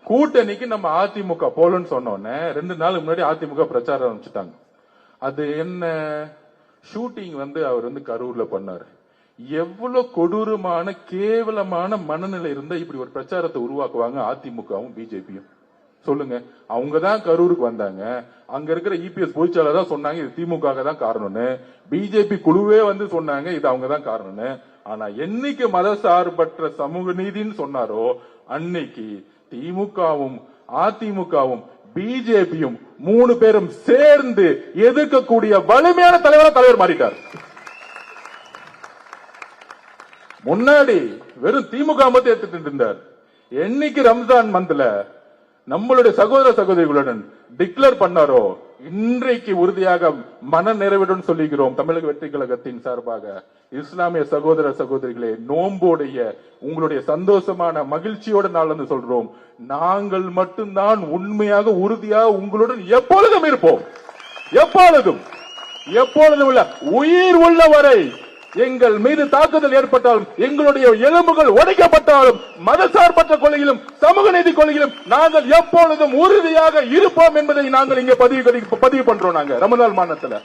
கூட்டணிக்கு நம்ம அதிமுக போலன்னு சொன்னோன்னே 2 நாளுக்கு முன்னாடி அதிமுக பிரச்சாரம் ஆரம்பிச்சுட்டாங்க. அது என்ன ஷூட்டிங் அவர் கரூர்ல பண்ணாரு. எவ்வளவு கொடூரமான கேவலமான மனநிலை இருந்தா இப்படி ஒரு பிரச்சாரத்தை உருவாக்குவாங்க அதிமுகவும் பிஜேபியும்? சொல்லுங்க. அவங்க தான் கரூருக்கு வந்தாங்க. அங்க இருக்கிற இபிஎஸ் பொதுச்செயலாளர் தான் சொன்னாங்க இது திமுக தான் காரணம்னு. பிஜேபி குழுவே சொன்னாங்க இது அவங்க தான் காரணம்னு. ஆனா என்னைக்கு மதசார்பற்ற சமூக நீதினு சொன்னாரோ அன்னைக்கு திமுகவும் அதிமுகவும் பிஜேபியும் 3 பேரும் சேர்ந்து எதிர்க்கக்கூடிய வலிமையான தலைவர் மாறிட்டார். முன்னாடி வெறும் திமுக மட்டும் எடுத்துட்டு இருந்தார். என்னைக்கு ரம்ஜான் மந்த்ல நம்மளுடைய சகோதர சகோதரிகளுடன் டிக்ளேர் பண்ணாரோ இன்றைக்கு உறுதியாக மன நிறைவுடன் சொல்லுகிறோம். தமிழக வெற்றி கழகத்தின் சார்பாக இஸ்லாமிய சகோதர சகோதரிகளே, நோம்போடைய உங்களுடைய சந்தோஷமான மகிழ்ச்சியோட நாள் சொல்றோம். நாங்கள் மட்டும்தான் உண்மையாக உறுதியாக உங்களுடன் எப்பொழுதும் இருப்போம். எப்பொழுதும் இல்ல, உயிர் உள்ளவரை எங்கள் மீது தாக்குதல் ஏற்பட்டாலும் எங்களுடைய எலும்புகள் உடைக்கப்பட்டாலும் மதசார்பற்ற கொள்கையிலும் சமூக நீதி கொள்கையிலும் நாங்கள் எப்பொழுதும் உறுதியாக இருப்போம் என்பதை நாங்கள் இங்கே பதிவு பண்றோம். நாங்க ரமலான் மாதத்துல